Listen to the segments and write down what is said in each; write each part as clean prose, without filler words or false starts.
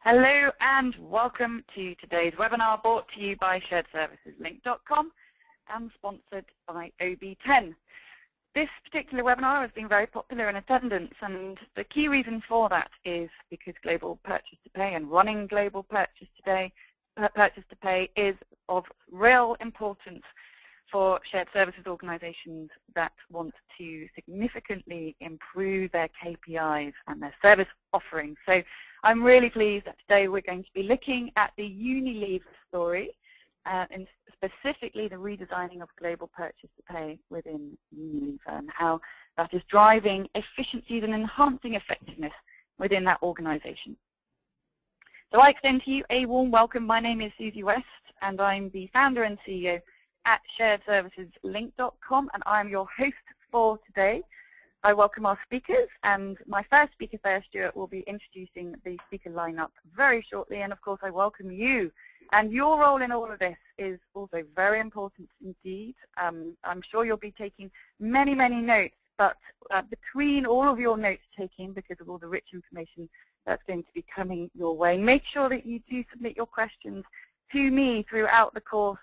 Hello and welcome to today's webinar brought to you by sharedserviceslink.com and sponsored by OB10. This particular webinar has been very popular in attendance, and the key reason for that is because global purchase to pay and running global purchase to pay is of real importance for shared services organizations that want to significantly improve their KPIs and their service offerings. So I'm really pleased that today we're going to be looking at the Unilever story, and specifically the redesigning of global purchase to pay within Unilever and how that is driving efficiencies and enhancing effectiveness within that organization. So I extend to you a warm welcome. My name is Susie West, and I'm the founder and CEO at sharedserviceslink.com, and I'm your host for today. I welcome our speakers, and my first speaker, Sarah Stewart, will be introducing the speaker lineup very shortly, and of course I welcome you. And your role in all of this is also very important indeed. I'm sure you'll be taking many, many notes, but between all of your note taking, because of all the rich information that's going to be coming your way, make sure that you do submit your questions to me throughout the course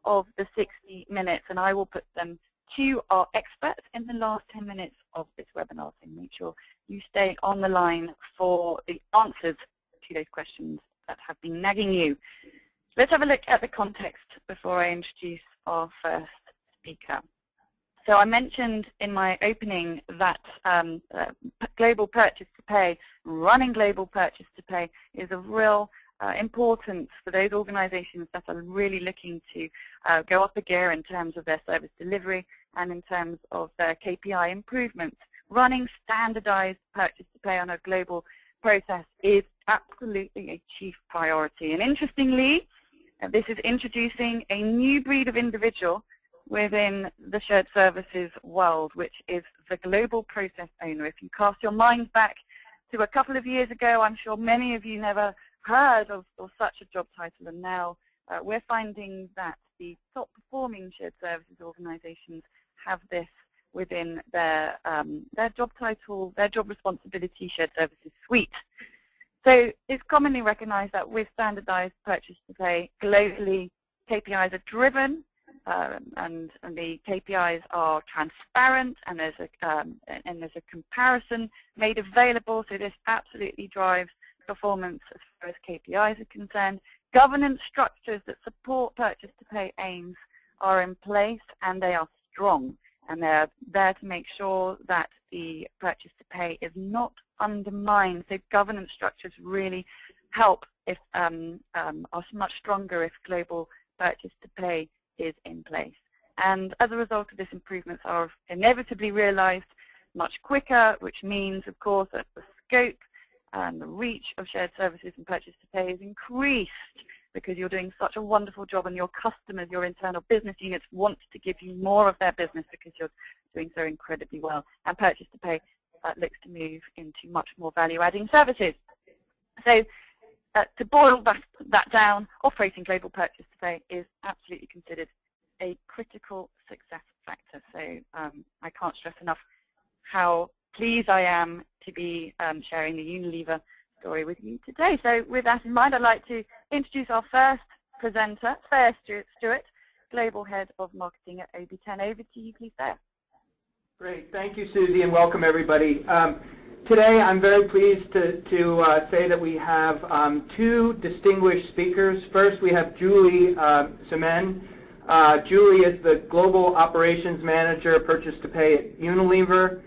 of the 60 minutes, and I will put them to our experts in the last 10 minutes of this webinar. So make sure you stay on the line for the answers to those questions that have been nagging you. Let's have a look at the context before I introduce our first speaker. So I mentioned in my opening that global purchase to pay, running global purchase to pay, is of real importance for those organizations that are really looking to go up a gear in terms of their service delivery and in terms of their KPI improvements. Running standardized purchase to pay on a global process is absolutely a chief priority. And interestingly, this is introducing a new breed of individual within the shared services world, which is the global process owner. If you cast your mind back to a couple of years ago, I'm sure many of you never heard of such a job title, and now we're finding that the top performing shared services organizations have this within their job title, their job responsibility shared services suite. So it's commonly recognized that with standardized purchase to pay globally, KPIs are driven and the KPIs are transparent, and there's a comparison made available. So this absolutely drives performance as far as KPIs are concerned. Governance structures that support purchase to pay aims are in place, and they are strong, and they're there to make sure that the purchase to pay is not undermined. So governance structures really help if are much stronger if global purchase to pay is in place. And as a result of this, improvements are inevitably realized much quicker, which means, of course, that the scope and the reach of shared services and purchase to pay is increased because you're doing such a wonderful job, and your customers, your internal business units, want to give you more of their business because you're doing so incredibly well. And purchase to pay looks to move into much more value-adding services. So to boil that down, operating global purchase to pay is absolutely considered a critical success factor. So I can't stress enough how pleased I am to be sharing the Unilever story with you today. So with that in mind, I'd like to introduce our first presenter, Sarah Stewart, Global Head of Marketing at OB10. Over to you, please, Sarah. Great. Thank you, Susie, and welcome, everybody. Today, I'm very pleased to say that we have two distinguished speakers. First, we have Julie Samain. Julie is the Global Operations Manager, Purchase to Pay at Unilever.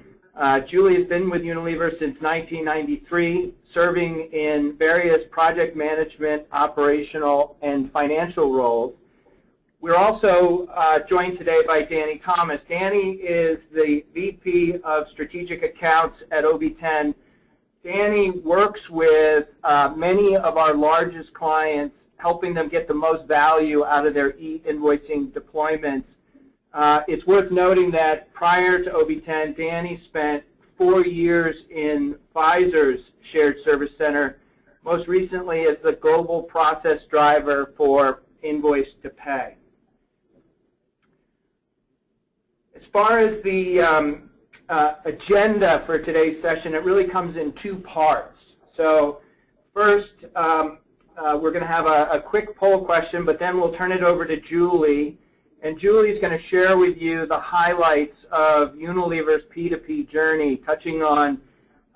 Julie has been with Unilever since 1993, serving in various project management, operational, and financial roles. We're also joined today by Danny Thomas. Danny is the VP of Strategic Accounts at OB10. Danny works with many of our largest clients, helping them get the most value out of their e-invoicing deployments. It's worth noting that prior to OB10, Danny spent 4 years in Pfizer's Shared Service Center, most recently as the global process driver for invoice to pay. As far as the agenda for today's session, it really comes in two parts. So First, we're going to have a quick poll question, but then we'll turn it over to Julie. And Julie's going to share with you the highlights of Unilever's P2P journey, touching on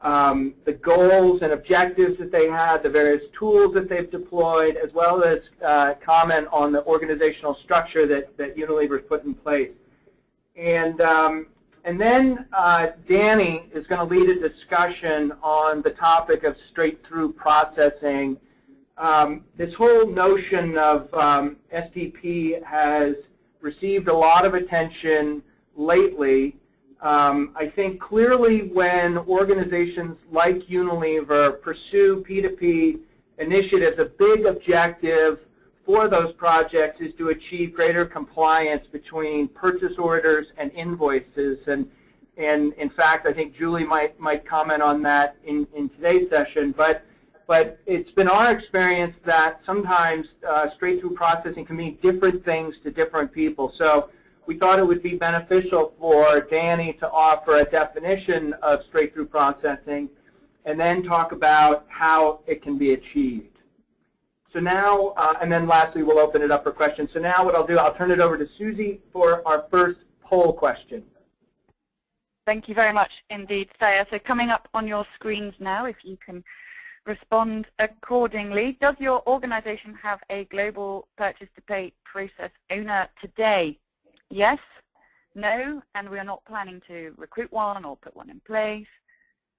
the goals and objectives that they had, the various tools that they've deployed, as well as comment on the organizational structure that Unilever's put in place. And then Danny is going to lead a discussion on the topic of straight-through processing. This whole notion of SDP has received a lot of attention lately. I think clearly when organizations like Unilever pursue P2P initiatives, a big objective for those projects is to achieve greater compliance between purchase orders and invoices. And in fact, I think Julie might comment on that in today's session. But it's been our experience that sometimes straight-through processing can mean different things to different people. So we thought it would be beneficial for Danny to offer a definition of straight-through processing and then talk about how it can be achieved. So now, and then lastly, we'll open it up for questions. So now what I'll do, I'll turn it over to Susie for our first poll question. Thank you very much indeed, Saya. So coming up on your screens now, if you can respond accordingly. Does your organization have a global purchase-to-pay process owner today? Yes, no, and we are not planning to recruit one or put one in place.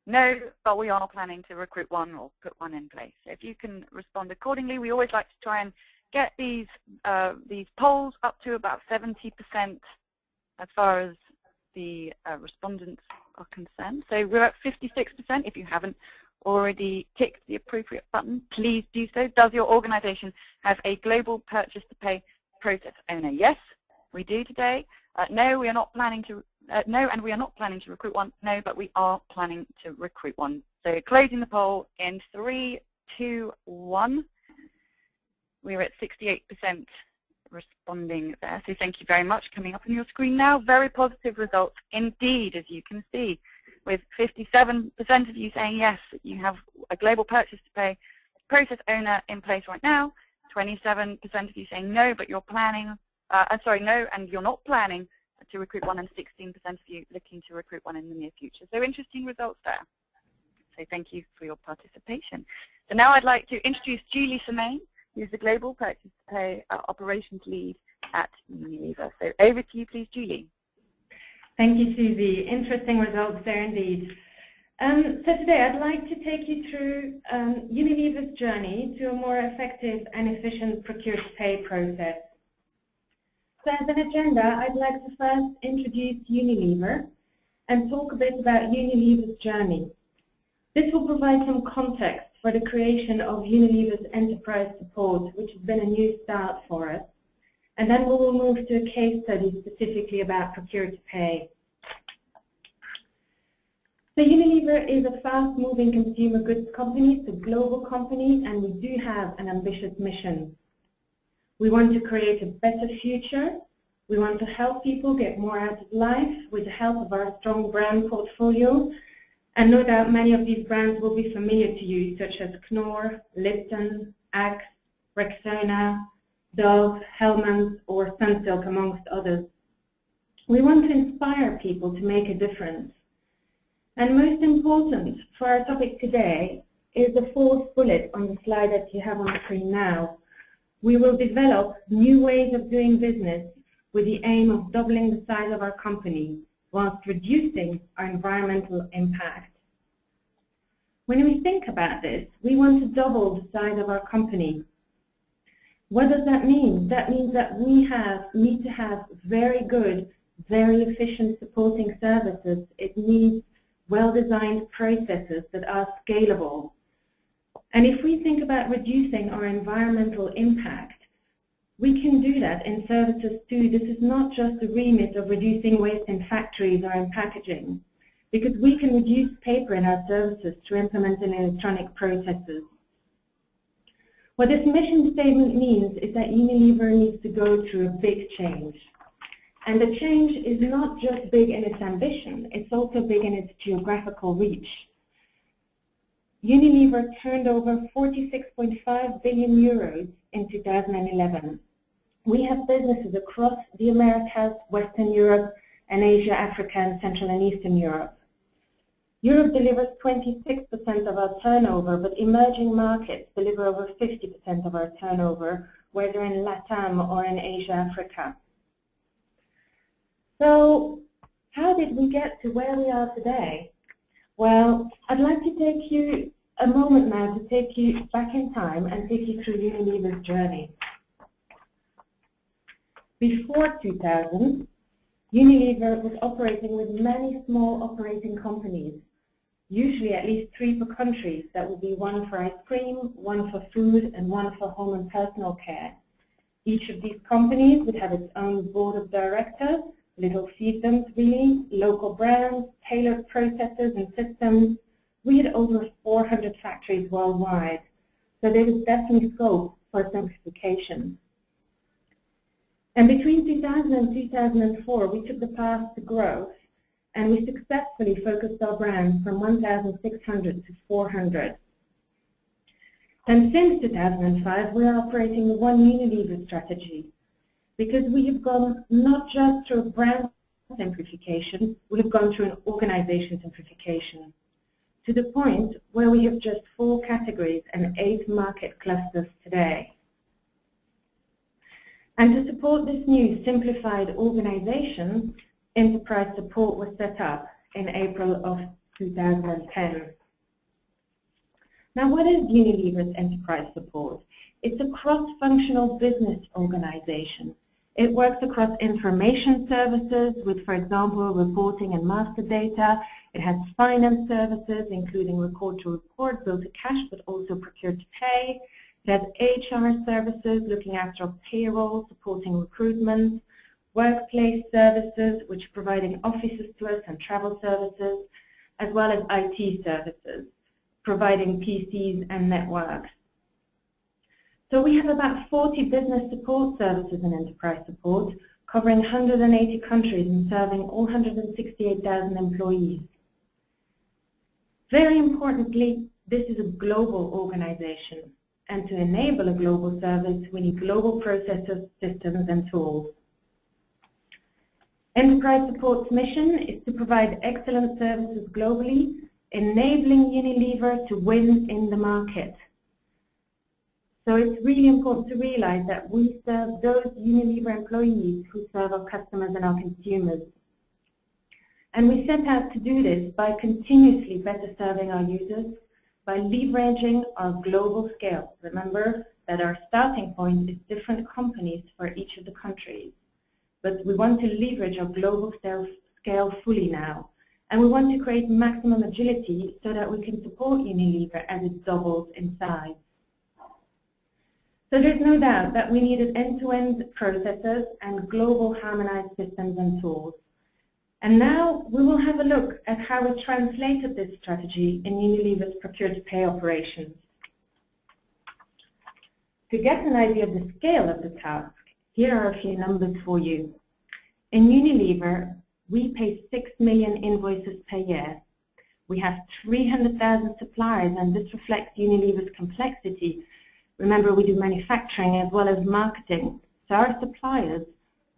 No, but we are planning to recruit one or put one in place. So if you can respond accordingly, we always like to try and get these polls up to about 70% as far as the respondents are concerned. So we're at 56%. If you haven't already ticked the appropriate button, please do so. Does your organization have a global purchase-to-pay process owner? Yes, we do today. No, we are not planning to. No, and we are not planning to recruit one. No, but we are planning to recruit one. So closing the poll in 3, 2, 1. We're at 68% responding there. So thank you very much. Coming up on your screen now, very positive results indeed, as you can see, with 57% of you saying yes, you have a global purchase-to-pay process owner in place right now. 27% of you saying no, but you're planning. No, and you're not planning to recruit one, and 16% of you looking to recruit one in the near future. So interesting results there. So thank you for your participation. So now I'd like to introduce Julie Samain, who's the Global Purchase-to-Pay Operations Lead at Unilever. So over to you, please, Julie. Thank you, Susie. Interesting results there indeed. So today I'd like to take you through Unilever's journey to a more effective and efficient procure-to-pay process. So as an agenda, I'd like to first introduce Unilever and talk a bit about Unilever's journey. This will provide some context for the creation of Unilever's enterprise support, which has been a new start for us. And then we will move to a case study specifically about procure-to-pay. So Unilever is a fast-moving consumer goods company, it's a global company, and we do have an ambitious mission. We want to create a better future. We want to help people get more out of life with the help of our strong brand portfolio. And no doubt many of these brands will be familiar to you, such as Knorr, Lipton, Axe, Rexona, Dove, Hellmann's, or Sunsilk, amongst others. We want to inspire people to make a difference. And most important for our topic today is the fourth bullet on the slide that you have on the screen now. We will develop new ways of doing business with the aim of doubling the size of our company whilst reducing our environmental impact. When we think about this, we want to double the size of our company. What does that mean? That means that we need to have very good, very efficient supporting services. It needs well-designed processes that are scalable. And if we think about reducing our environmental impact, we can do that in services too. This is not just the remit of reducing waste in factories or in packaging, because we can reduce paper in our services through implementing electronic processes. What this mission statement means is that Unilever needs to go through a big change. And the change is not just big in its ambition, it's also big in its geographical reach. Unilever turned over 46.5 billion euros in 2011. We have businesses across the Americas, Western Europe, and Asia, Africa, and Central and Eastern Europe. Europe delivers 26% of our turnover, but emerging markets deliver over 50% of our turnover, whether in LATAM or in Asia, Africa. So, how did we get to where we are today? Well, I'd like to take you a moment now to take you back in time and take you through Unilever's journey. Before 2000, Unilever was operating with many small operating companies, usually at least 3 per country. That would be 1 for ice cream, 1 for food, and 1 for home and personal care. Each of these companies would have its own board of directors, little fiefdoms really, local brands, tailored processes and systems. We had over 400 factories worldwide, so there was definitely scope for simplification. And between 2000 and 2004, we took the path to growth, and we successfully focused our brand from 1,600 to 400. And since 2005, we are operating the One Unilever strategy, because we have gone not just through a brand simplification, we have gone through an organization simplification, to the point where we have just 4 categories and 8 market clusters today. And to support this new simplified organization, enterprise support was set up in April of 2010. Now, what is Unilever's enterprise support? It's a cross-functional business organization. It works across information services with, for example, reporting and master data. It has finance services, including record-to-report, bill-to-cash, but also procure-to-pay. It has HR services, looking after payroll, supporting recruitment, workplace services, which are providing offices to us and travel services, as well as IT services, providing PCs and networks. So we have about 40 business support services and enterprise support, covering 180 countries and serving all 168,000 employees. Very importantly, this is a global organization, and to enable a global service, we need global processes, systems, and tools. Enterprise Support's mission is to provide excellent services globally, enabling Unilever to win in the market. So it's really important to realize that we serve those Unilever employees who serve our customers and our consumers. And we set out to do this by continuously better serving our users, by leveraging our global scale. Remember that our starting point is different companies for each of the countries. But we want to leverage our global scale fully now. And we want to create maximum agility so that we can support Unilever as it doubles in size. So there's no doubt that we needed end-to-end processes and global harmonized systems and tools. And now we will have a look at how we translated this strategy in Unilever's procure-to-pay operations. To get an idea of the scale of the task, here are a few numbers for you. In Unilever, we pay 6 million invoices per year. We have 300,000 suppliers, and this reflects Unilever's complexity. Remember, we do manufacturing as well as marketing. So our suppliers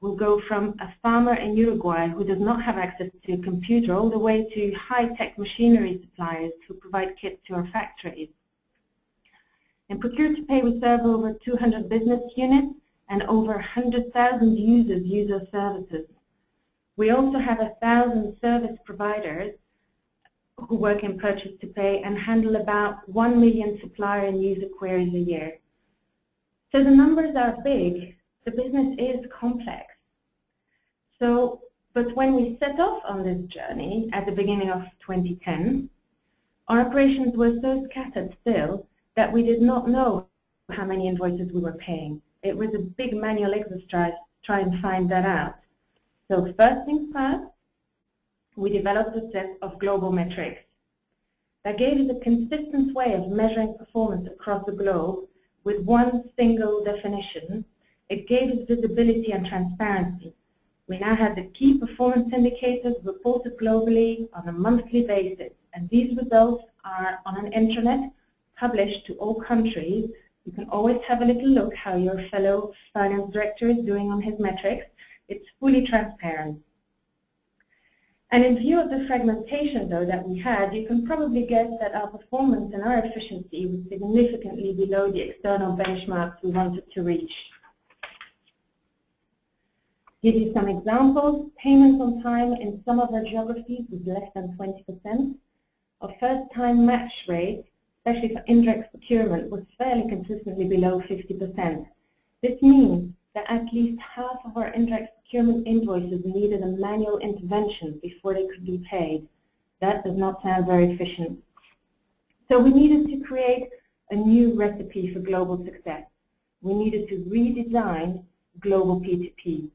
will go from a farmer in Uruguay who does not have access to a computer all the way to high-tech machinery suppliers who provide kits to our factories. In procure-to-pay, we serve over 200 business units and over 100,000 users use our services. We also have 1,000 service providers who work in purchase-to-pay and handle about 1 million supplier and user queries a year. So the numbers are big. The business is complex. But when we set off on this journey at the beginning of 2010, our operations were so scattered still that we did not know how many invoices we were paying. It was a big manual exercise to try and find that out. So first things first, we developed a set of global metrics that gave us a consistent way of measuring performance across the globe with one single definition. It gave us visibility and transparency. We now have the key performance indicators reported globally on a monthly basis, and these results are on an intranet published to all countries. You can always have a little look how your fellow finance director is doing on his metrics. It's fully transparent. And in view of the fragmentation, though, that we had, you can probably guess that our performance and our efficiency was significantly below the external benchmarks we wanted to reach. To give you some examples, payments on time in some of our geographies was less than 20%. Our first-time match rate, especially for indirect procurement, was fairly consistently below 50%. This means that at least half of our indirect procurement invoices needed a manual intervention before they could be paid. That does not sound very efficient. So we needed to create a new recipe for global success. We needed to redesign global P2P.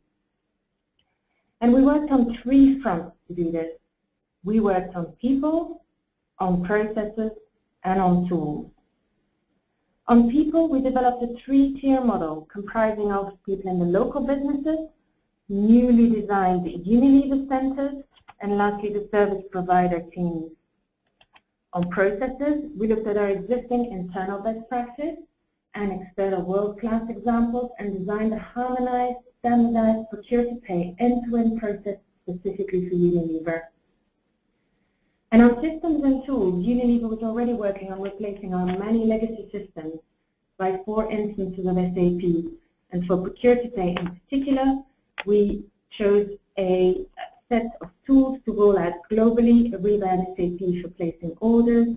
And we worked on 3 fronts to do this. We worked on people, on processes, and on tools. On people, we developed a 3-tier model comprising of people in the local businesses, newly designed Unilever centers, and lastly the service provider teams. On processes, we looked at our existing internal best practice and external world-class examples and designed a harmonized, standardized procure-to-pay end-to-end process specifically for Unilever. And on systems and tools, Unilever was already working on replacing our many legacy systems by 4 instances of SAP. And for procure-to-pay in particular, we chose a set of tools to roll out globally, a revamped SAP for placing orders,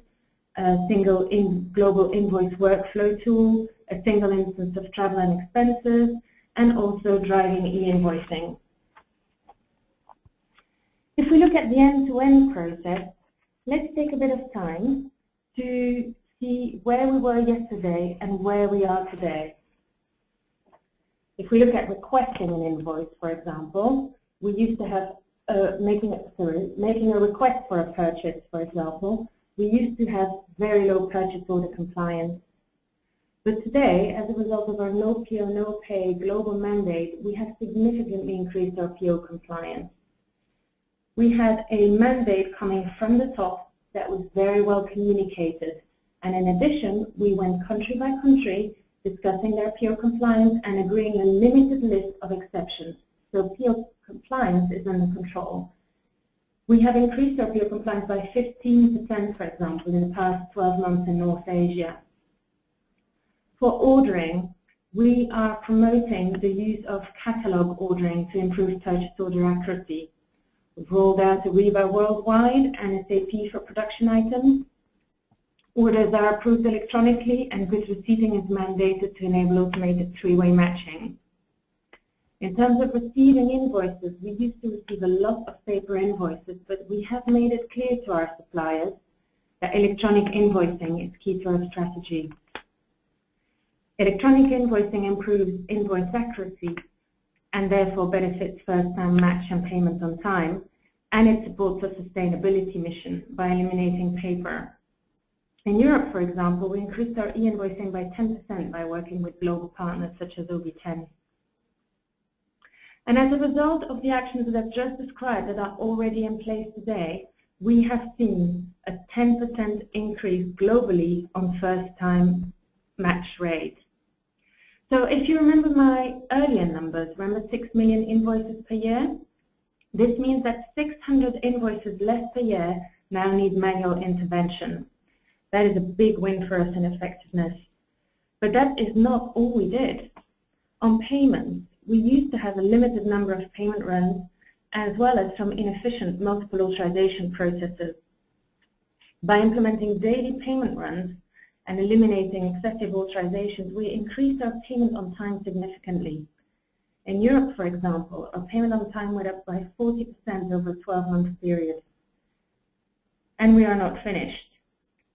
a single global invoice workflow tool, a single instance of travel and expenses, and also driving e-invoicing. If we look at the end-to-end process, let's take a bit of time to see where we were yesterday and where we are today. If we look at requesting an invoice, for example, we used to have making a request for a purchase, for example, we used to have very low purchase order compliance. But today, as a result of our no PO, no pay global mandate, we have significantly increased our PO compliance. We had a mandate coming from the top that was very well communicated. And in addition, we went country by country discussing their PO compliance and agreeing a limited list of exceptions. So PO compliance is under control. We have increased our PO compliance by 15%, for example, in the past 12 months in North Asia. For ordering, we are promoting the use of catalog ordering to improve purchase order accuracy. We've rolled out Ariba worldwide and SAP for production items. Orders are approved electronically and goods receiving is mandated to enable automated 3-way matching. In terms of receiving invoices, we used to receive a lot of paper invoices, but we have made it clear to our suppliers that electronic invoicing is key to our strategy. Electronic invoicing improves invoice accuracy and therefore benefits first-time match and payment on time, and it supports a sustainability mission by eliminating paper. In Europe, for example, we increased our e-invoicing by 10% by working with global partners such as OB10. And as a result of the actions that I've just described that are already in place today, we have seen a 10% increase globally on first-time match rate. So if you remember my earlier numbers, remember 6 million invoices per year? This means that 600 invoices less per year now need manual intervention. That is a big win for us in effectiveness. But that is not all we did. On payments, we used to have a limited number of payment runs as well as some inefficient multiple authorization processes. By implementing daily payment runs and eliminating excessive authorizations, we increased our payment on time significantly. In Europe, for example, our payment on time went up by 40% over a 12-month period. And we are not finished.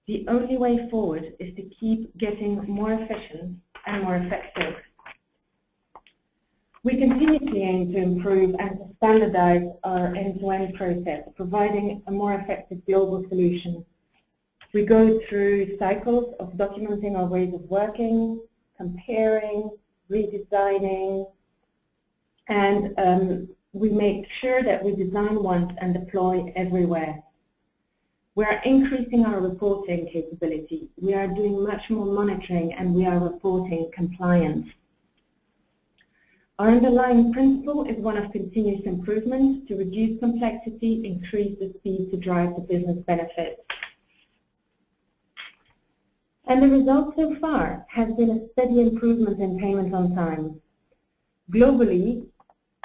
The only way forward is to keep getting more efficient and more effective. We continuously aim to improve and to standardize our end-to-end process, providing a more effective global solution. We go through cycles of documenting our ways of working, comparing, redesigning, and we make sure that we design once and deploy everywhere. We're increasing our reporting capability. We are doing much more monitoring, and we are reporting compliance. Our underlying principle is one of continuous improvement to reduce complexity, increase the speed to drive the business benefits. And the result so far has been a steady improvement in payment on time. Globally,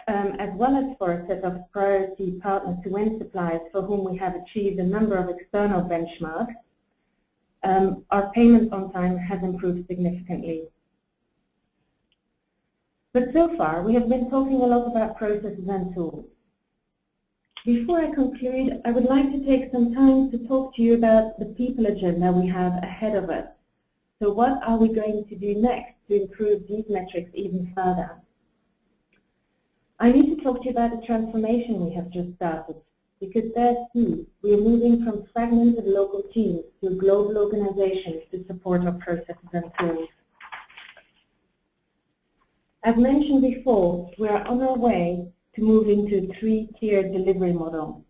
as well as for a set of priority partners to win suppliers for whom we have achieved a number of external benchmarks, our payment on time has improved significantly. But so far, we have been talking a lot about processes and tools. Before I conclude, I would like to take some time to talk to you about the people agenda we have ahead of us. So what are we going to do next to improve these metrics even further? I need to talk to you about the transformation we have just started, because there too, we are moving from fragmented local teams to a global organization to support our processes and tools. As mentioned before, we are on our way to move into a three-tiered delivery model.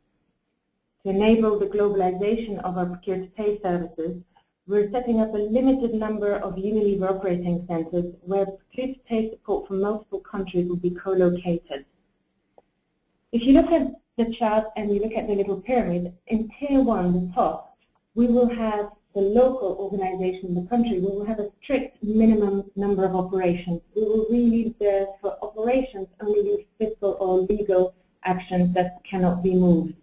To enable the globalization of our procure-to-pay services, we're setting up a limited number of Unilever operating centers where procure-to-pay support from multiple countries will be co-located. If you look at the chart and you look at the little pyramid, in Tier 1, the top, we will have the local organization in the country. We will have a strict minimum number of operations. We will really, for operations, only use fiscal or legal actions that cannot be moved,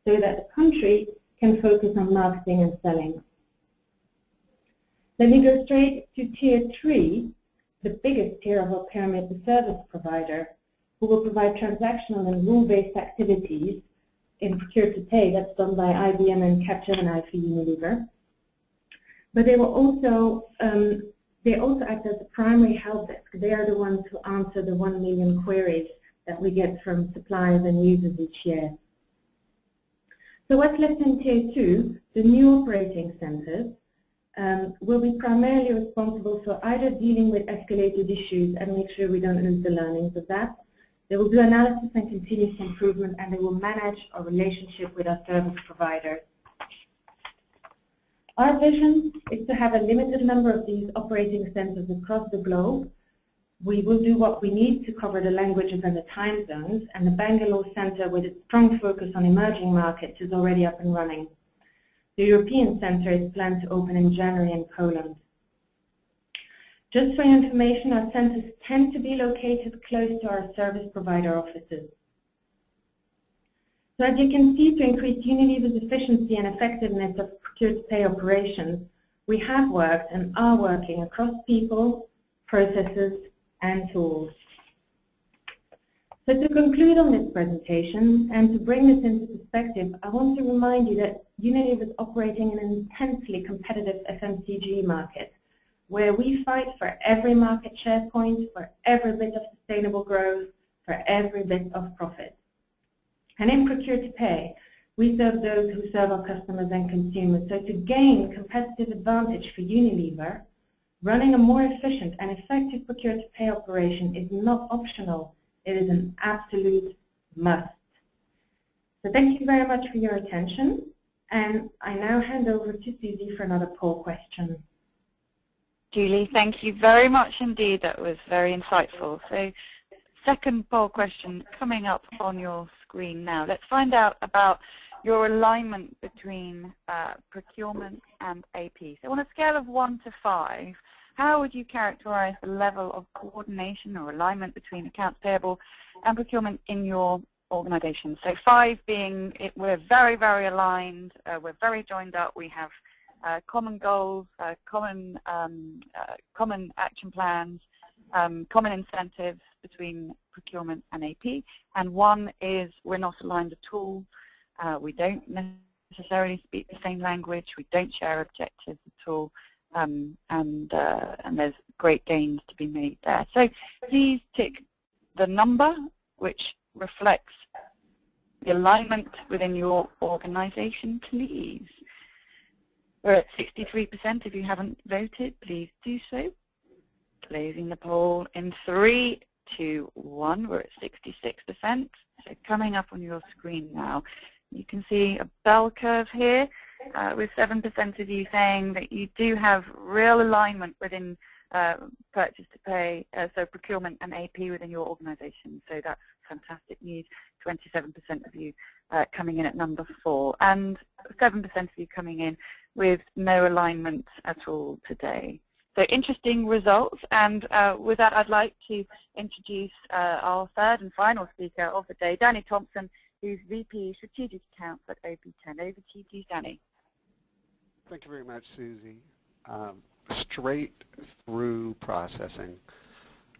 so that the country can focus on marketing and selling. Let me go straight to Tier 3, the biggest tier of our pyramid, the service provider, who will provide transactional and rule-based activities in procure-to-pay. That's done by IBM and Capgemini for Unilever. But they will also act as the primary help desk. They are the ones who answer the 1 million queries that we get from suppliers and users each year. So what's left in Tier 2, the new operating centers, will be primarily responsible for either dealing with escalated issues and make sure we don't lose the learnings of that. They will do analysis and continuous improvement, and they will manage our relationship with our service providers. Our vision is to have a limited number of these operating centers across the globe. We will do what we need to cover the languages and the time zones, and the Bangalore Center, with its strong focus on emerging markets, is already up and running. The European Center is planned to open in January in Poland. Just for your information, our centers tend to be located close to our service provider offices. So as you can see, to increase Unilever's efficiency and effectiveness of procure-to-pay operations, we have worked and are working across people, processes, and tools. So to conclude on this presentation and to bring this into perspective, I want to remind you that Unilever is operating in an intensely competitive FMCG market, where we fight for every market share point, for every bit of sustainable growth, for every bit of profit. And in procure-to-pay, we serve those who serve our customers and consumers. So to gain competitive advantage for Unilever, running a more efficient and effective procure-to-pay operation is not optional. It is an absolute must. So thank you very much for your attention. And I now hand over to Susie for another poll question. Julie, thank you very much indeed. That was very insightful. So second poll question coming up on your screen now. Let's find out about your alignment between procurement and AP. So on a scale of 1 to 5, how would you characterize the level of coordination or alignment between accounts payable and procurement in your organization? So 5 being we're very, very aligned, we're very joined up, we have common goals, common action plans, common incentives between procurement and AP. And 1 is we're not aligned at all, we don't necessarily speak the same language, we don't share objectives at all. And there's great gains to be made there. So please tick the number which reflects the alignment within your organization, please. We're at 63%. If you haven't voted, please do so. Closing the poll in 3, 2, 1. We're at 66%. So coming up on your screen now. You can see a bell curve here with 7% of you saying that you do have real alignment within purchase to pay, so procurement and AP within your organization. So that's fantastic news. 27% of you coming in at number 4, and 7% of you coming in with no alignment at all today. So interesting results, and with that I'd like to introduce our third and final speaker of the day, Danny Thompson, who's VP Strategic Accounts at OB10. Over to you, please, Danny. Thank you very much, Susie. Straight through processing.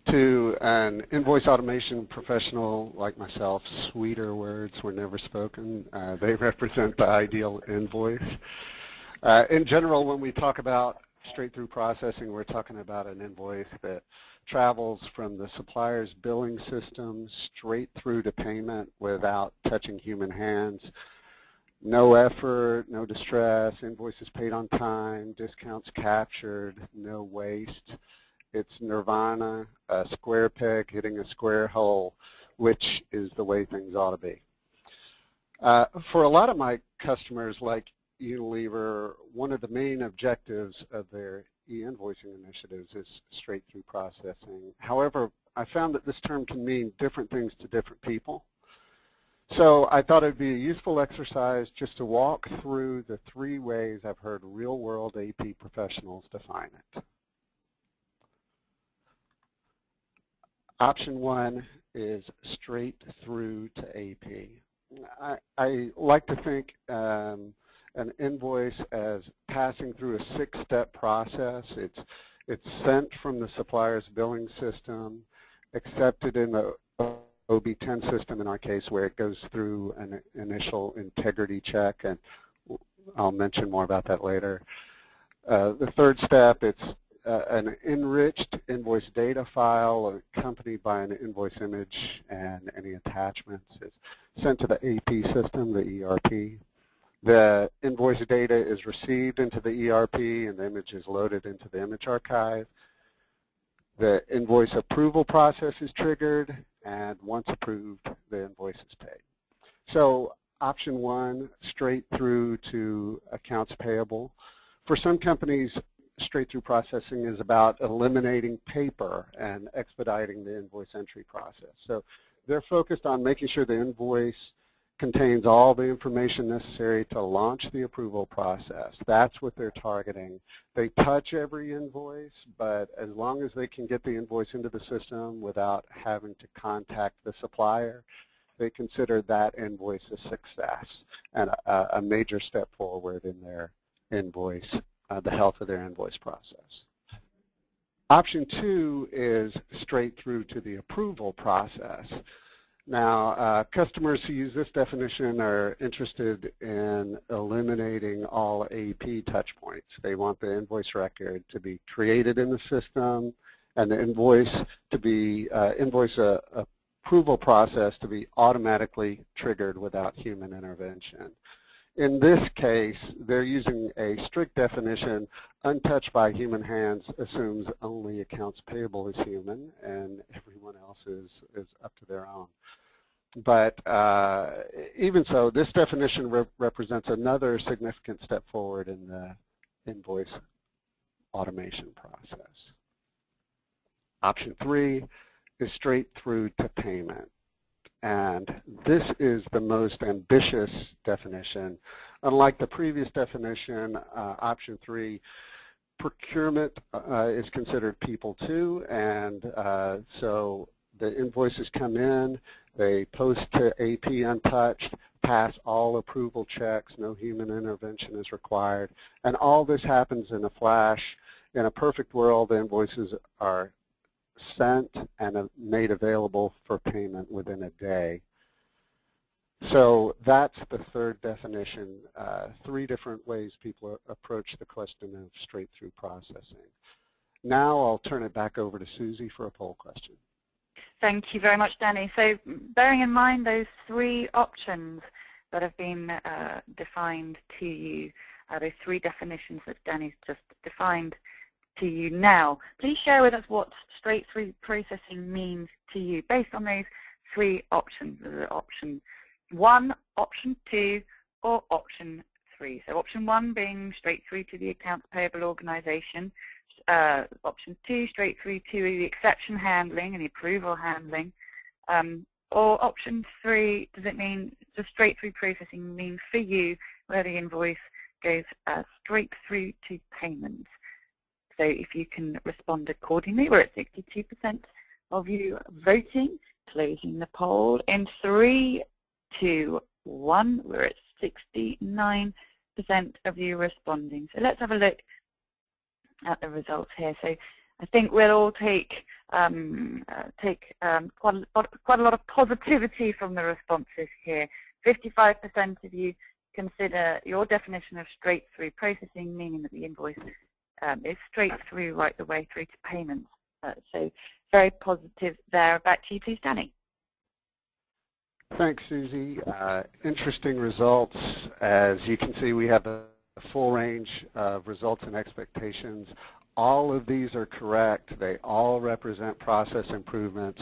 To an invoice automation professional like myself, sweeter words were never spoken. They represent the ideal invoice. In general, when we talk about straight-through processing, we're talking about an invoice that travels from the supplier's billing system straight through to payment without touching human hands. No effort, no distress, invoices paid on time, discounts captured, no waste. It's nirvana, a square peg hitting a square hole, which is the way things ought to be. For a lot of my customers like Unilever, one of the main objectives of their e-invoicing initiatives is straight-through processing. However, I found that this term can mean different things to different people. So I thought it would be a useful exercise just to walk through the 3 ways I've heard real-world AP professionals define it. Option 1 is straight through to AP. I like to think an invoice as passing through a 6-step process. It's sent from the supplier's billing system, accepted in the OB10 system in our case, where it goes through an initial integrity check, and I'll mention more about that later. The 3rd step, it's an enriched invoice data file accompanied by an invoice image and any attachments. It's sent to the AP system, the ERP. The invoice data is received into the ERP and the image is loaded into the image archive. The invoice approval process is triggered, and once approved, the invoice is paid. So option 1, straight through to accounts payable. For some companies, straight-through processing is about eliminating paper and expediting the invoice entry process. So they're focused on making sure the invoice contains all the information necessary to launch the approval process. That's what they're targeting. They touch every invoice, but as long as they can get the invoice into the system without having to contact the supplier, they consider that invoice a success and a major step forward in their invoice, the health of their invoice process. Option 2 is straight through to the approval process. Now, customers who use this definition are interested in eliminating all AP touch points. They want the invoice record to be created in the system and the invoice to be, approval process to be automatically triggered without human intervention. In this case, they're using a strict definition. Untouched by human hands assumes only accounts payable is human and everyone else is up to their own. But even so, this definition represents another significant step forward in the invoice automation process. Option 3 is straight through to payment. And this is the most ambitious definition. Unlike the previous definition, option 3, procurement is considered people too, and so the invoices come in, they post to AP untouched, pass all approval checks, no human intervention is required, and all this happens in a flash. In a perfect world, the invoices are sent and made available for payment within a day. So that's the 3rd definition, 3 different ways people approach the question of straight-through processing. Now I'll turn it back over to Susie for a poll question. Thank you very much, Danny. So bearing in mind those 3 options that have been defined to you, those 3 definitions that Danny's just defined to you now, please share with us what straight-through processing means to you based on those 3 options. Option 1, option 2, or option 3. So option 1 being straight through to the accounts payable organization, option 2 straight through to the exception handling and the approval handling, or option 3, does it mean just straight through processing mean for you where the invoice goes straight through to payment? So if you can respond accordingly, we're at 62% of you voting. Closing the poll in 3, 2, 1. We're at 69% of you responding. So let's have a look at the results here. So I think we'll all take quite a lot of positivity from the responses here. 55% of you consider your definition of straight-through processing, meaning that the invoice is straight through right the way through to payment. So very positive there. Back to you, please, Danny. Thanks, Susie. Interesting results. As you can see, we have a full range of results and expectations. All of these are correct. They all represent process improvements,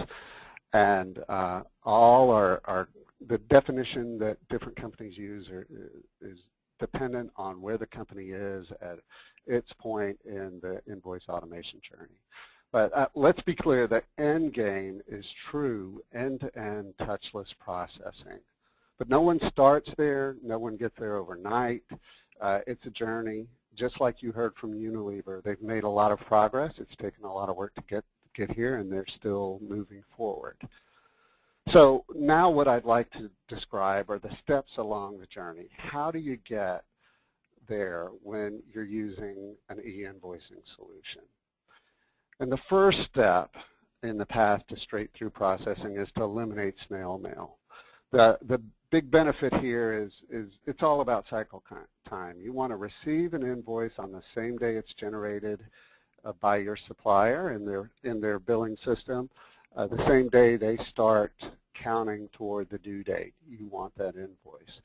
and all are the definition that different companies use is dependent on where the company is at its point in the invoice automation journey. But let's be clear, the end game is true end-to-end touchless processing. But no one starts there, no one gets there overnight. It's a journey. Just like you heard from Unilever, they've made a lot of progress. It's taken a lot of work to get here, and they're still moving forward. So now what I'd like to describe are the steps along the journey. How do you get there when you're using an e-invoicing solution? And the first step in the path to straight-through processing is to eliminate snail mail. The big benefit here is it's all about cycle time. You want to receive an invoice on the same day it's generated by your supplier in their billing system, the same day they start counting toward the due date. You want that invoice.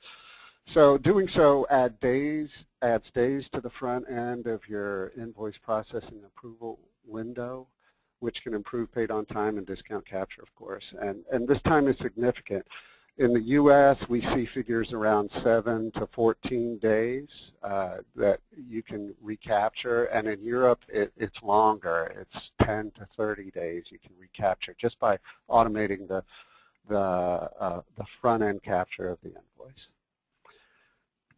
So doing so adds days to the front end of your invoice processing approval window, which can improve paid on time and discount capture, of course. And this time is significant. In the U.S., we see figures around 7 to 14 days that you can recapture, and in Europe, it's longer. It's 10 to 30 days you can recapture just by automating the front-end capture of the invoice.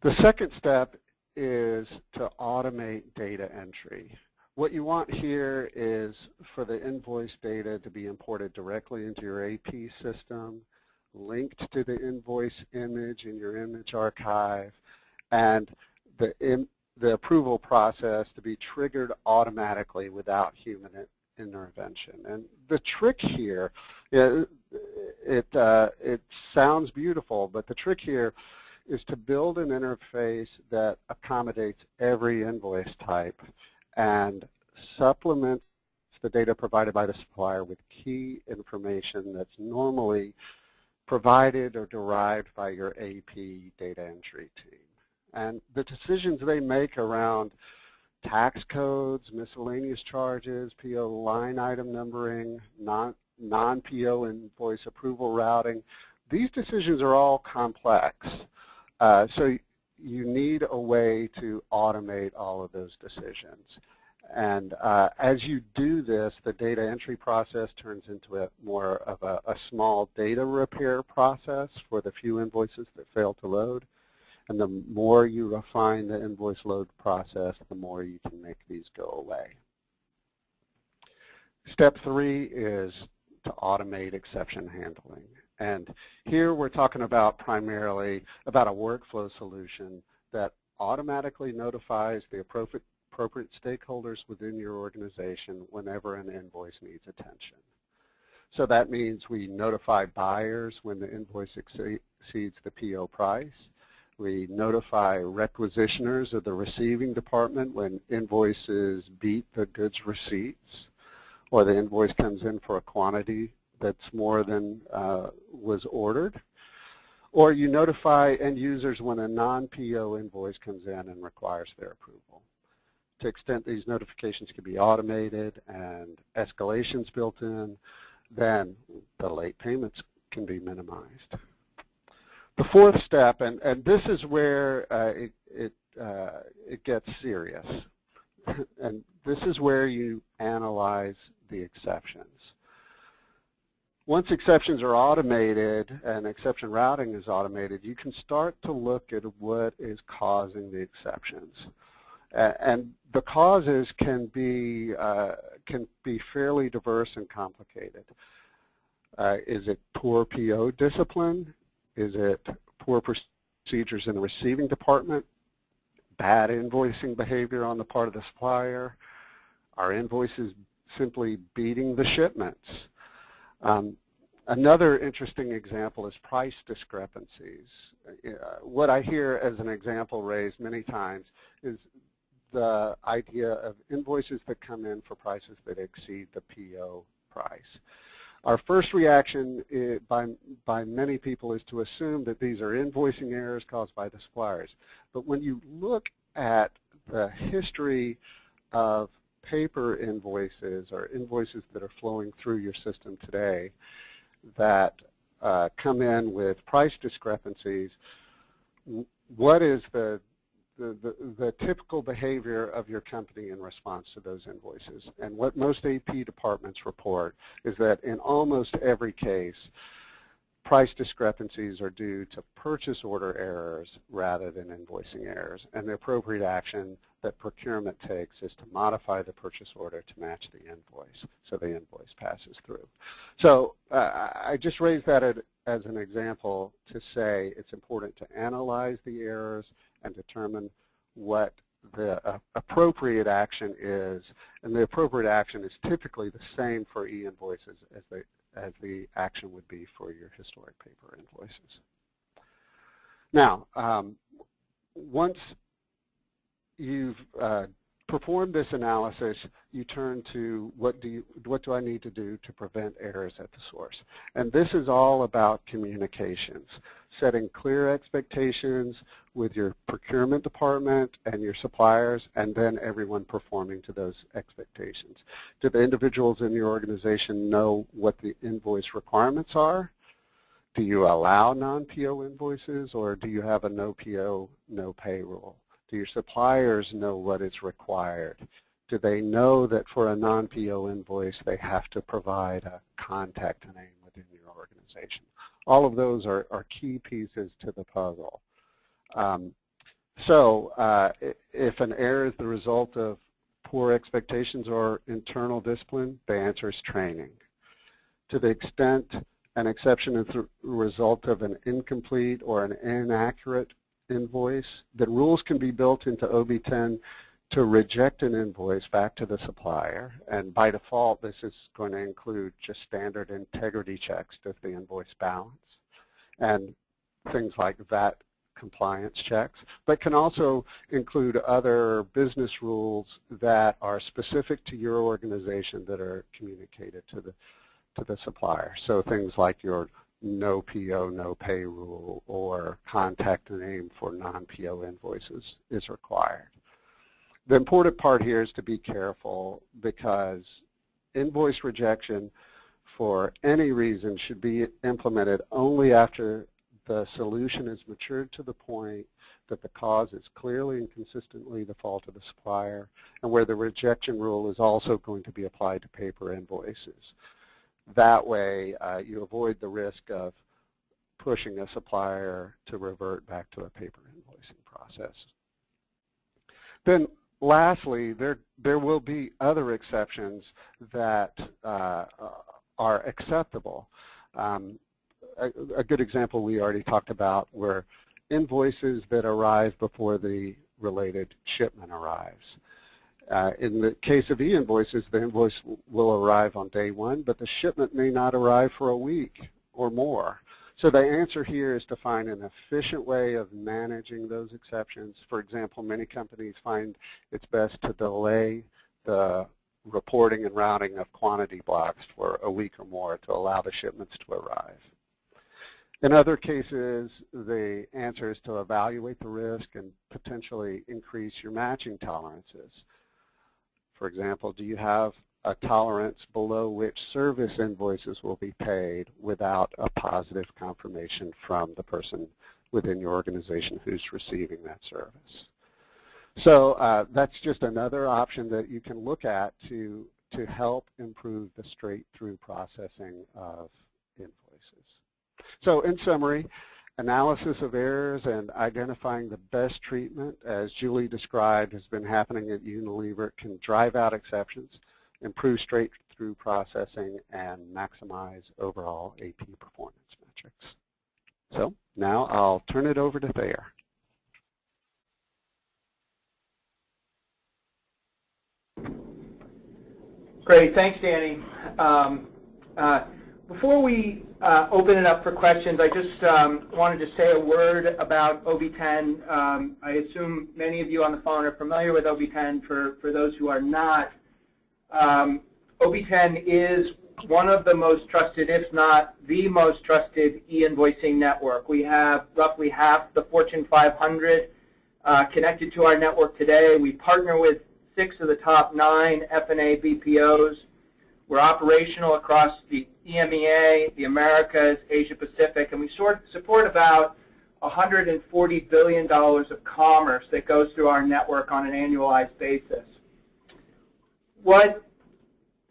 The second step is to automate data entry. What you want here is for the invoice data to be imported directly into your AP system, linked to the invoice image in your image archive, and the approval process to be triggered automatically without human intervention. And the trick here, it sounds beautiful, but the trick here is to build an interface that accommodates every invoice type and supplements the data provided by the supplier with key information that's normally provided or derived by your AP data entry team. And the decisions they make around tax codes, miscellaneous charges, PO line item numbering, non-PO invoice approval routing, these decisions are all complex. So you need a way to automate all of those decisions. And as you do this, the data entry process turns into more of a small data repair process for the few invoices that fail to load. And the more you refine the invoice load process, the more you can make these go away. Step 3 is to automate exception handling. And here we're talking about primarily about a workflow solution that automatically notifies the appropriate stakeholders within your organization whenever an invoice needs attention. So that means we notify buyers when the invoice exceeds the PO price. We notify requisitioners of the receiving department when invoices beat the goods receipts, or the invoice comes in for a quantity that's more than was ordered. Or you notify end users when a non-PO invoice comes in and requires their approval. To the extent these notifications can be automated and escalations built in, then the late payments can be minimized. The fourth step, and this is where it gets serious, and this is where you analyze the exceptions. Once exceptions are automated and exception routing is automated, you can start to look at what is causing the exceptions. And the causes can be fairly diverse and complicated. Is it poor PO discipline? Is it poor procedures in the receiving department? Bad invoicing behavior on the part of the supplier? Are invoices simply beating the shipments? Another interesting example is price discrepancies. What I hear as an example raised many times is the idea of invoices that come in for prices that exceed the PO price. Our first reaction by many people is to assume that these are invoicing errors caused by the suppliers. But when you look at the history of paper invoices or invoices that are flowing through your system today that come in with price discrepancies, what is the typical behavior of your company in response to those invoices? And what most AP departments report is that in almost every case, price discrepancies are due to purchase order errors rather than invoicing errors. And the appropriate action that procurement takes is to modify the purchase order to match the invoice so the invoice passes through. So I just raised that as an example to say it's important to analyze the errors and determine what the appropriate action is. And the appropriate action is typically the same for e-invoices as the action would be for your historic paper invoices. Now, once you've performed this analysis, you turn to what do I need to do to prevent errors at the source? And this is all about communications, setting clear expectations with your procurement department and your suppliers, and then everyone performing to those expectations. Do the individuals in your organization know what the invoice requirements are? Do you allow non-PO invoices, or do you have a no PO, no pay rule? Do your suppliers know what is required? Do they know that for a non-PO invoice they have to provide a contact name within your organization? All of those are key pieces to the puzzle. If an error is the result of poor expectations or internal discipline, the answer is training. To the extent an exception is the result of an incomplete or an inaccurate invoice, the rules can be built into OB10 to reject an invoice back to the supplier. And by default, this is going to include just standard integrity checks. Does the invoice balance? And things like VAT compliance checks, but can also include other business rules that are specific to your organization that are communicated to the supplier. So things like your no PO, no pay rule, or contact name for non-PO invoices is required. The important part here is to be careful, because invoice rejection for any reason should be implemented only after the solution is matured to the point that the cause is clearly and consistently the fault of the supplier, and where the rejection rule is also going to be applied to paper invoices. That way, you avoid the risk of pushing a supplier to revert back to a paper invoicing process. Then, lastly, there will be other exceptions that are acceptable. A good example we already talked about were invoices that arrive before the related shipment arrives. In the case of e-invoices, the invoice will arrive on day one, but the shipment may not arrive for a week or more. So the answer here is to find an efficient way of managing those exceptions. For example, many companies find it's best to delay the reporting and routing of quantity blocks for a week or more to allow the shipments to arrive. In other cases, the answer is to evaluate the risk and potentially increase your matching tolerances. For example, do you have a tolerance below which service invoices will be paid without a positive confirmation from the person within your organization who's receiving that service. So that's just another option that you can look at to help improve the straight-through processing of invoices. So in summary, analysis of errors and identifying the best treatment, as Julie described, has been happening at Unilever. It can drive out exceptions, improve straight-through processing, and maximize overall AP performance metrics. So now I'll turn it over to Thayer. Great, thanks, Danny. Before we open it up for questions, I just wanted to say a word about OB10. I assume many of you on the phone are familiar with OB10. For those who are not, OB10 is one of the most trusted, if not the most trusted, e-invoicing network. We have roughly half the Fortune 500 connected to our network today. We partner with 6 of the top 9 F&A BPOs. We're operational across the EMEA, the Americas, Asia Pacific, and we support about $140 billion of commerce that goes through our network on an annualized basis. What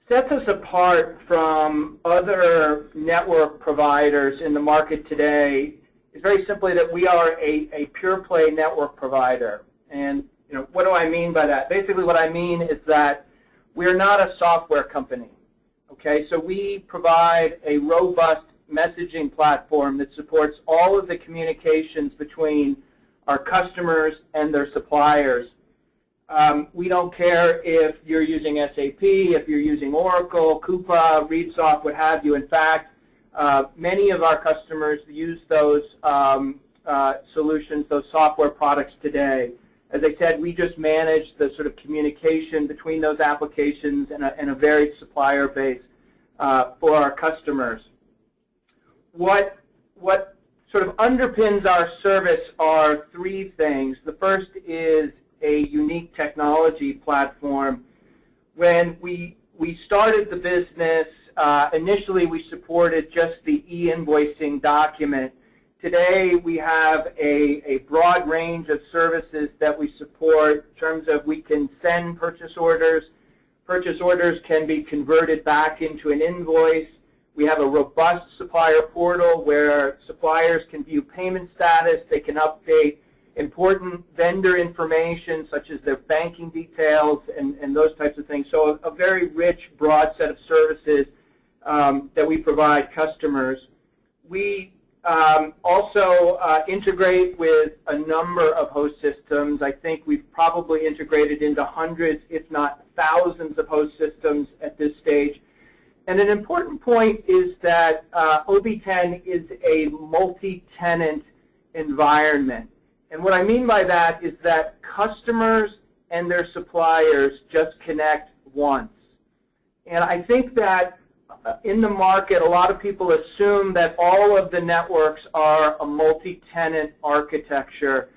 sets us apart from other network providers in the market today is very simply that we are a pure play network provider. And what do I mean by that? Basically what I mean is that we're not a software company. Okay, so we provide a robust messaging platform that supports all of the communications between our customers and their suppliers. We don't care if you're using SAP, if you're using Oracle, Coupa, ReadSoft, what have you. In fact, many of our customers use those solutions, those software products today. As I said, we just manage the sort of communication between those applications and a varied supplier base for our customers. What sort of underpins our service are 3 things. The first is a unique technology platform. When we started the business, initially we supported just the e-invoicing document. Today we have a broad range of services that we support in terms of we can send purchase orders. Purchase orders can be converted back into an invoice. We have a robust supplier portal where suppliers can view payment status. They can update important vendor information such as their banking details and those types of things. So a very rich, broad set of services that we provide customers. We also integrate with a number of host systems. I think we've probably integrated into hundreds, if not thousands, of host systems at this stage. And an important point is that OB10 is a multi-tenant environment. And what I mean by that is that customers and their suppliers just connect once. And I think that in the market, a lot of people assume that all of the networks are a multi-tenant architecture,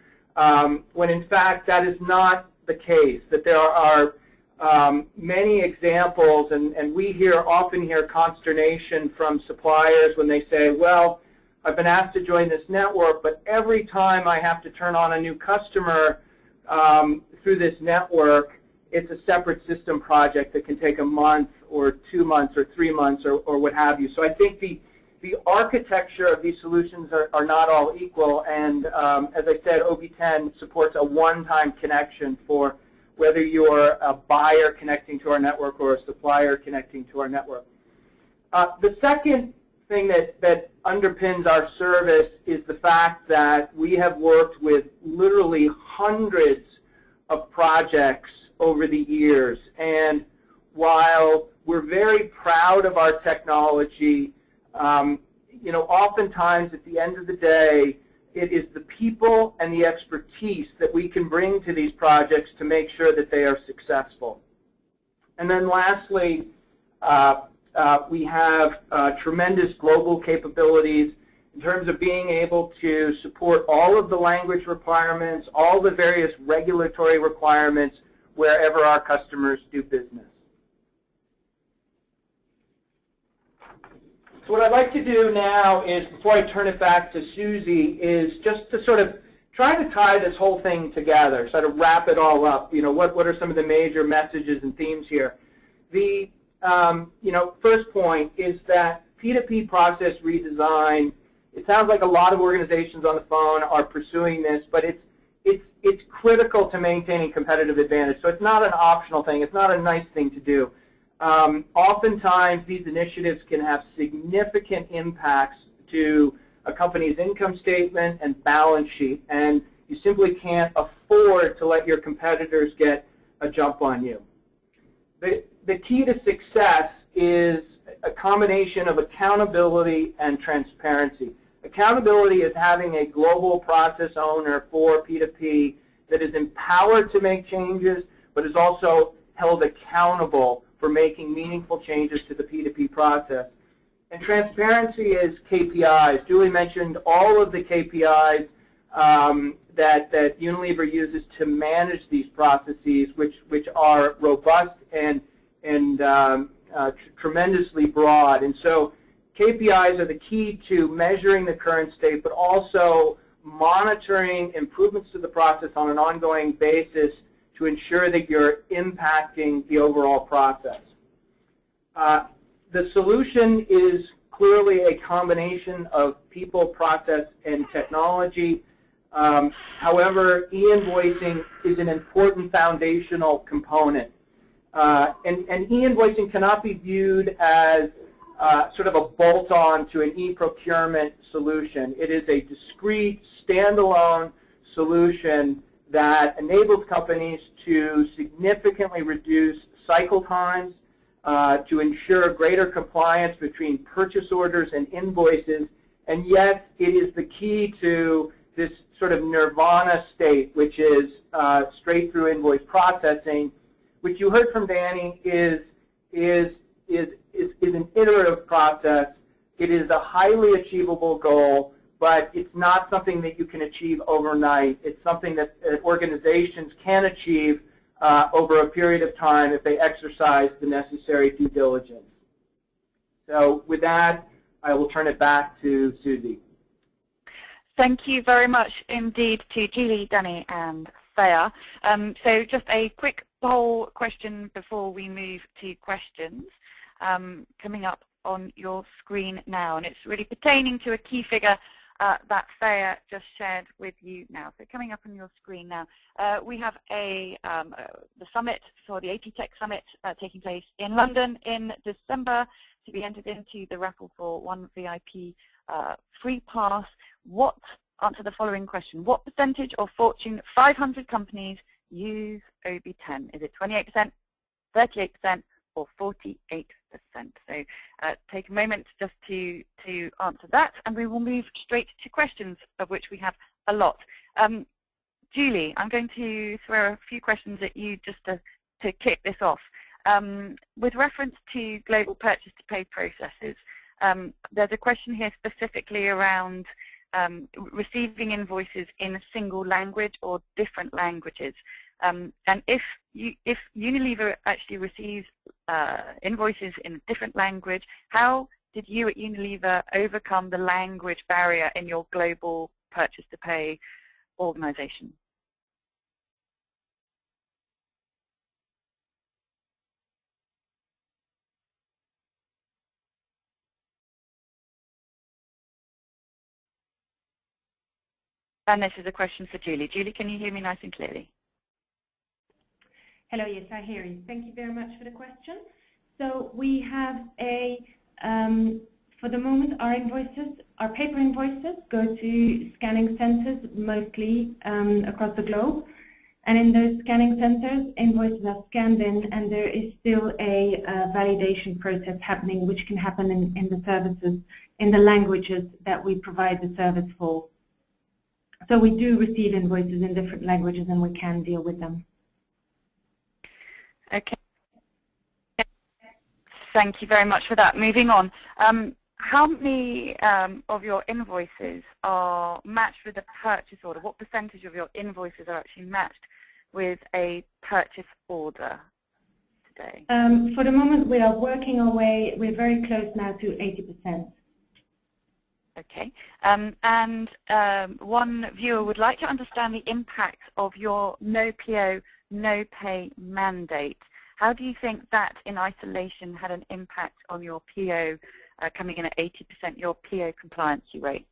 when in fact that is not the case, that there are many examples, and we often hear consternation from suppliers when they say, well, I've been asked to join this network, but every time I have to turn on a new customer through this network, it's a separate system project that can take a month or 2 months or 3 months or what have you. So I think the architecture of these solutions are not all equal, and as I said, OB10 supports a one-time connection for whether you're a buyer connecting to our network or a supplier connecting to our network. The second thing that underpins our service is the fact that we have worked with literally hundreds of projects over the years. And while we're very proud of our technology, oftentimes at the end of the day, it is the people and the expertise that we can bring to these projects to make sure that they are successful. And then lastly, we have tremendous global capabilities in terms of being able to support all of the language requirements, all the various regulatory requirements wherever our customers do business. So what I'd like to do now is, before I turn it back to Susie, is just to sort of try to tie this whole thing together, sort of wrap it all up. What are some of the major messages and themes here? The first point is that P2P process redesign, it sounds like a lot of organizations on the phone are pursuing this, but it's critical to maintaining competitive advantage. So it's not an optional thing. It's not a nice thing to do. Oftentimes, these initiatives can have significant impacts to a company's income statement and balance sheet, and you simply can't afford to let your competitors get a jump on you. The key to success is a combination of accountability and transparency. Accountability is having a global process owner for P2P that is empowered to make changes, but is also held accountable for making meaningful changes to the P2P process. And transparency is KPIs. Julie mentioned all of the KPIs that Unilever uses to manage these processes, which are robust and tremendously broad. And so KPIs are the key to measuring the current state, but also monitoring improvements to the process on an ongoing basis to ensure that you're impacting the overall process. The solution is clearly a combination of people, process, and technology. However, e-invoicing is an important foundational component. And e-invoicing cannot be viewed as sort of a bolt-on to an e-procurement solution. It is a discrete, standalone solution that enables companies to significantly reduce cycle times, to ensure greater compliance between purchase orders and invoices, and yet it is the key to this sort of nirvana state, which is straight-through invoice processing, which you heard from Danny is an iterative process. It is a highly achievable goal, but it's not something that you can achieve overnight. It's something that organizations can achieve over a period of time if they exercise the necessary due diligence. So with that, I will turn it back to Susie. Thank you very much indeed to Julie, Danny, and Thea. So just a quick poll question before we move to questions coming up on your screen now, and it's really pertaining to a key figure that Thea just shared with you now. So coming up on your screen now, we have the summit for the AT Tech Summit taking place in London in December to be entered into the raffle for one VIP free pass. Answer the following question. What percentage of Fortune 500 companies use OB10? Is it 28%, 38%, or 48%? So take a moment just to answer that, and we will move straight to questions, of which we have a lot. Julie, I'm going to throw a few questions at you just to kick this off. With reference to global purchase-to-pay processes, there's a question here specifically around receiving invoices in a single language or different languages. And if Unilever actually receives invoices in a different language, how did you at Unilever overcome the language barrier in your global purchase-to-pay organization? And this is a question for Julie. Julie, can you hear me nice and clearly? Hello, yes, I hear you. Thank you very much for the question. So we have for the moment, our paper invoices go to scanning centers mostly across the globe. And in those scanning centers, invoices are scanned in, and there is still a validation process happening, which can happen in the services, in the languages that we provide the service for. So we do receive invoices in different languages, and we can deal with them. Okay. Thank you very much for that. Moving on. How many of your invoices are matched with a purchase order? What percentage of your invoices are actually matched with a purchase order today? For the moment, we are working our way. We're very close now to 80%. Okay. One viewer would like to understand the impact of your no PO, no pay mandate. How do you think that in isolation had an impact on your PO coming in at 80%, your PO compliancy rate?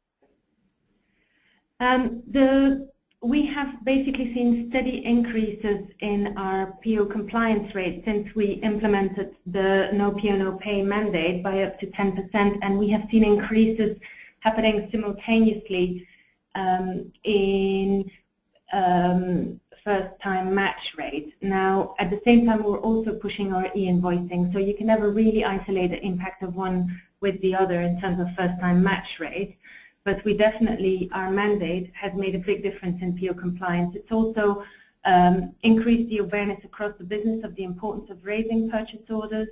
We have basically seen steady increases in our PO compliance rate since we implemented the no PO, no pay mandate by up to 10%, and we have seen increases happening simultaneously in first-time match rate. Now, at the same time, we're also pushing our e-invoicing, so you can never really isolate the impact of one with the other in terms of first-time match rate. But we definitely, our mandate has made a big difference in PO compliance. It's also increased the awareness across the business of the importance of raising purchase orders.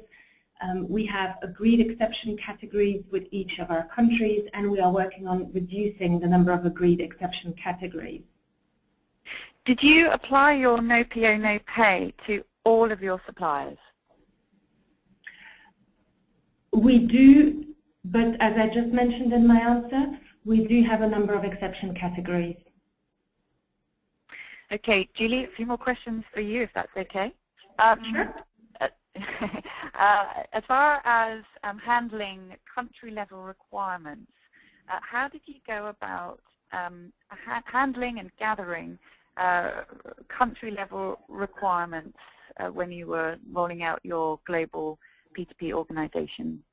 We have agreed exception categories with each of our countries, and we are working on reducing the number of agreed exception categories. Did you apply your no PO, no pay to all of your suppliers? We do, but as I just mentioned in my answer, we do have a number of exception categories. Okay, Julie, a few more questions for you, if that's okay. Sure. As far as handling country-level requirements, how did you go about handling and gathering country-level requirements when you were rolling out your global P2P organization?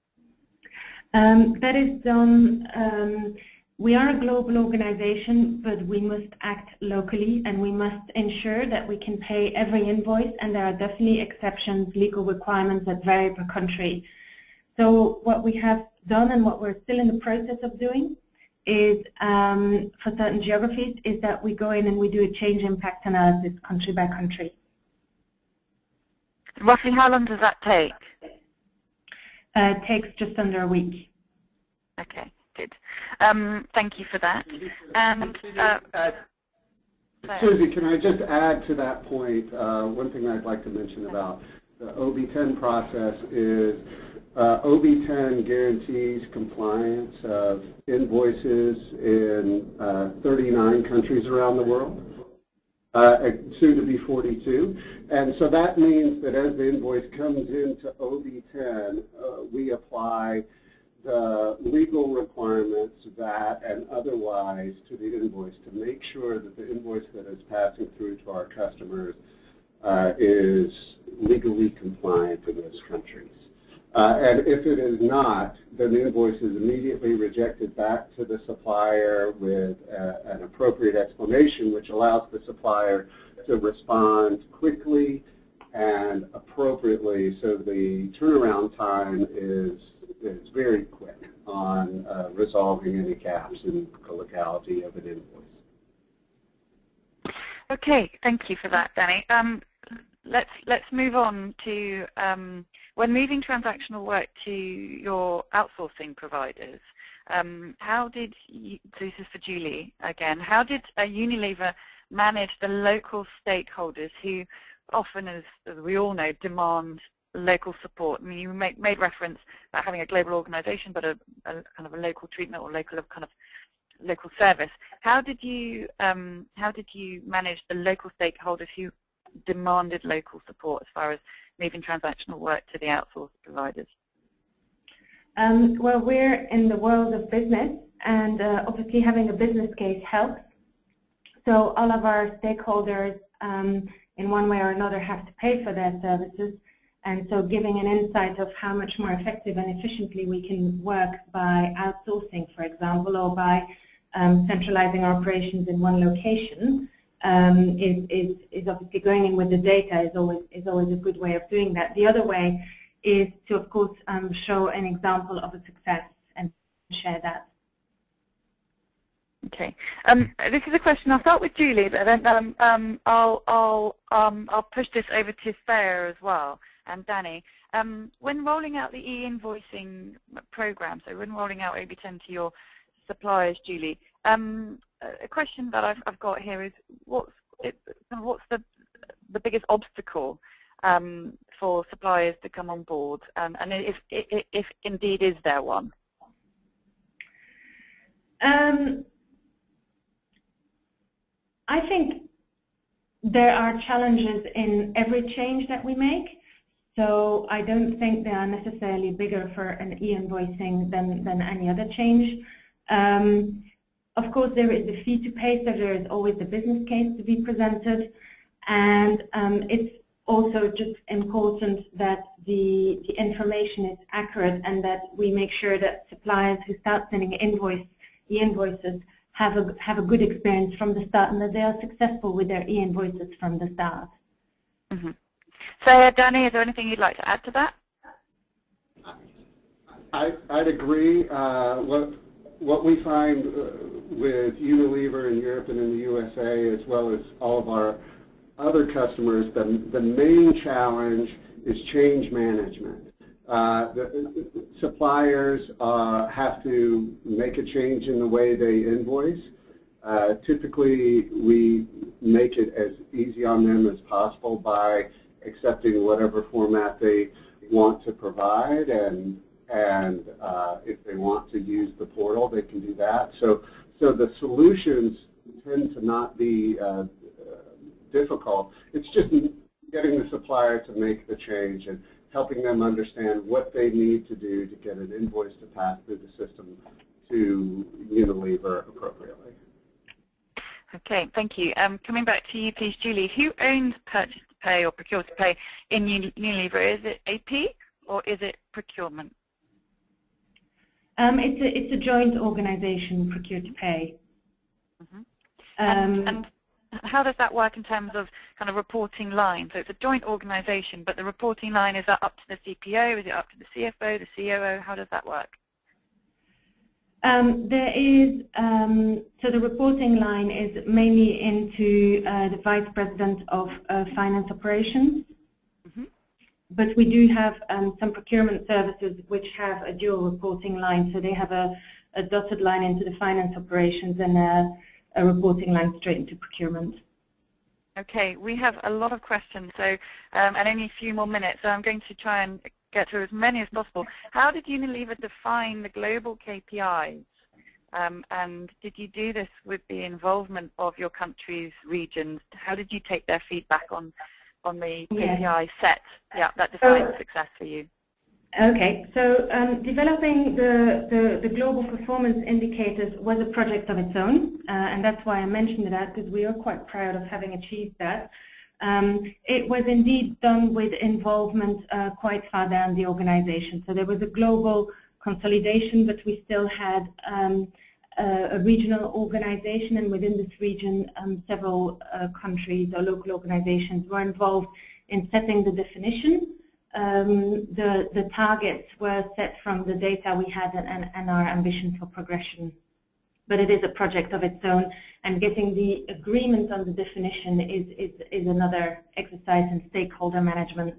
That is done. We are a global organization, but we must act locally, and we must ensure that we can pay every invoice, and there are definitely exceptions, legal requirements that vary per country. So what we have done and what we're still in the process of doing is, for certain geographies, is that we go in and we do a change impact analysis country by country. Roughly how long does that take? It takes just under a week. Okay, good. Thank you for that. And Susie, can I just add to that point? One thing I'd like to mention about the OB10 process is OB10 guarantees compliance of invoices in 39 countries around the world, soon to be 42. And so that means that as the invoice comes into OB10, we apply the legal requirements, VAT and otherwise, to the invoice to make sure that the invoice that is passing through to our customers is legally compliant in those countries. And if it is not, then the invoice is immediately rejected back to the supplier with an appropriate explanation, which allows the supplier to respond quickly and appropriately, so the turnaround time is very quick on resolving any gaps in the legality of an invoice. Okay, thank you for that, Danny. Let's move on to when moving transactional work to your outsourcing providers. How did you, so this is for Julie again, how did Unilever manage the local stakeholders who often, as we all know, demand local support? I mean, you made reference about having a global organization, but a kind of a local treatment or local service. How did you manage the local stakeholders who demanded local support as far as moving transactional work to the outsourced providers? Well, we're in the world of business, and obviously having a business case helps. So all of our stakeholders, in one way or another, have to pay for their services. And so giving an insight of how much more effective and efficiently we can work by outsourcing, for example, or by centralizing our operations in one location, is obviously going in with the data is always a good way of doing that. The other way is to, of course, show an example of a success and share that. Okay. This is a question. I'll start with Julie, but then I'll push this over to Sarah as well, and Danny. When rolling out the e-invoicing program, so when rolling out OB10 to your suppliers, Julie, a question that I've got here is what's the biggest obstacle for suppliers to come on board, and if indeed is there one? I think there are challenges in every change that we make, so I don't think they are necessarily bigger for an e-invoicing than any other change. Of course, there is the fee to pay, so there is always the business case to be presented, and it's also just important that the information is accurate and that we make sure that suppliers who start sending e-invoices have a good experience from the start and that they are successful with their e-invoices from the start. Mm-hmm. So, Danny, is there anything you'd like to add to that? I'd agree. What we find with Unilever in Europe and in the USA, as well as all of our other customers, the main challenge is change management. The suppliers have to make a change in the way they invoice. Typically, we make it as easy on them as possible by accepting whatever format they want to provide, and if they want to use the portal, they can do that. So the solutions tend to not be difficult. It's just getting the supplier to make the change and helping them understand what they need to do to get an invoice to pass through the system to Unilever appropriately. Okay, thank you. Coming back to you, please, Julie. Who owns purchase-to-pay or procure-to-pay in Unilever? Is it AP or is it procurement? It's a joint organization, procure-to-pay. Mm-hmm. And how does that work in terms of kind of reporting line? So it's a joint organization, but the reporting line, is that up to the CPO? Is it up to the CFO, the COO? How does that work? There is, so the reporting line is mainly into the Vice President of Finance Operations. Mm-hmm. But we do have some procurement services which have a dual reporting line, so they have a dotted line into the finance operations and a reporting line straight into procurement. Okay, we have a lot of questions, so and only a few more minutes, so I'm going to try and get through as many as possible. How did Unilever define the global KPIs? And did you do this with the involvement of your country's regions? How did you take their feedback on the KPI set that defines success for you? Okay, so developing the global performance indicators was a project of its own, and that's why I mentioned that, because we are quite proud of having achieved that. It was indeed done with involvement quite far down the organization. So there was a global consolidation, but we still had a regional organization, and within this region several countries or local organizations were involved in setting the definition. The targets were set from the data we had and our ambition for progression. But it is a project of its own, and getting the agreement on the definition is another exercise in stakeholder management.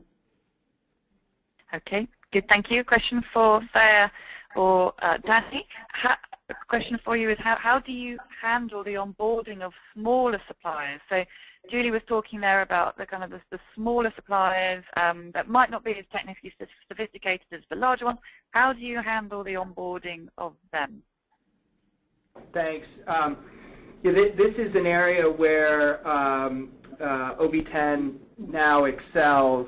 Okay, good, thank you. Question for Sarah or Danny. A question for you is how do you handle the onboarding of smaller suppliers? So Julie was talking there about the kind of the smaller suppliers that might not be as technically sophisticated as the larger ones. How do you handle the onboarding of them? Thanks. This is an area where OB10 now excels.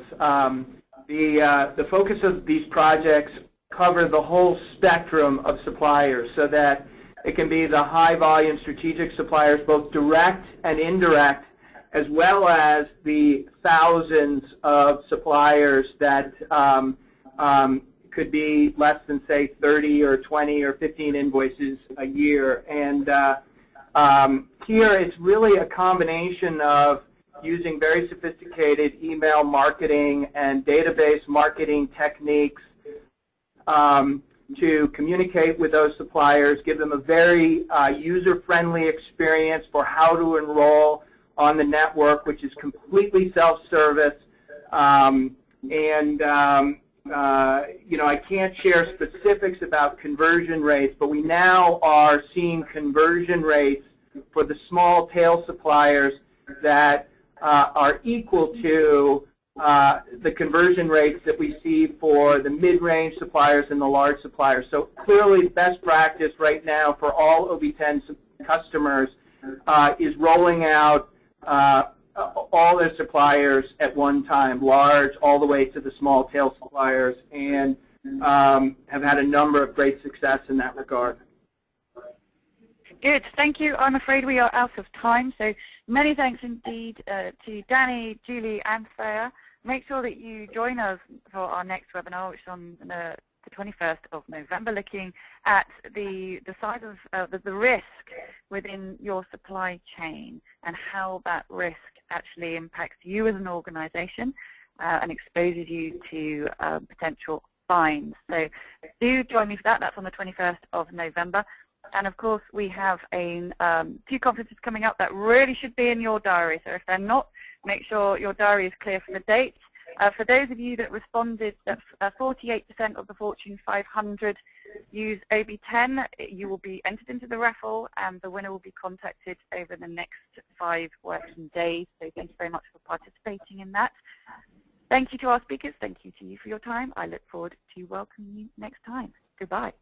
The focus of these projects cover the whole spectrum of suppliers, so that it can be the high volume strategic suppliers, both direct and indirect, as well as the thousands of suppliers that could be less than, say, 30 or 20 or 15 invoices a year. And here it's really a combination of using very sophisticated email marketing and database marketing techniques to communicate with those suppliers, give them a very user-friendly experience for how to enroll on the network, which is completely self-service. You know, I can't share specifics about conversion rates, but we now are seeing conversion rates for the small tail suppliers that are equal to the conversion rates that we see for the mid-range suppliers and the large suppliers. So clearly best practice right now for all OB10 customers is rolling out all their suppliers at one time, large all the way to the small tail suppliers, and have had a number of great success in that regard. Good, thank you. I'm afraid we are out of time, so many thanks indeed to Danny, Julie, and Freya. Make sure that you join us for our next webinar, which is on the 21st of November, looking at the size of the risk within your supply chain and how that risk actually impacts you as an organization and exposes you to potential fines. So do join me for that. That's on the 21st of November. And of course, we have two conferences coming up that really should be in your diary. So if they're not, make sure your diary is clear for the dates. For those of you that responded that 48% of the Fortune 500 use OB10, you will be entered into the raffle, and the winner will be contacted over the next 5 working days. So thank you very much for participating in that. Thank you to our speakers. Thank you to you for your time. I look forward to welcoming you next time. Goodbye.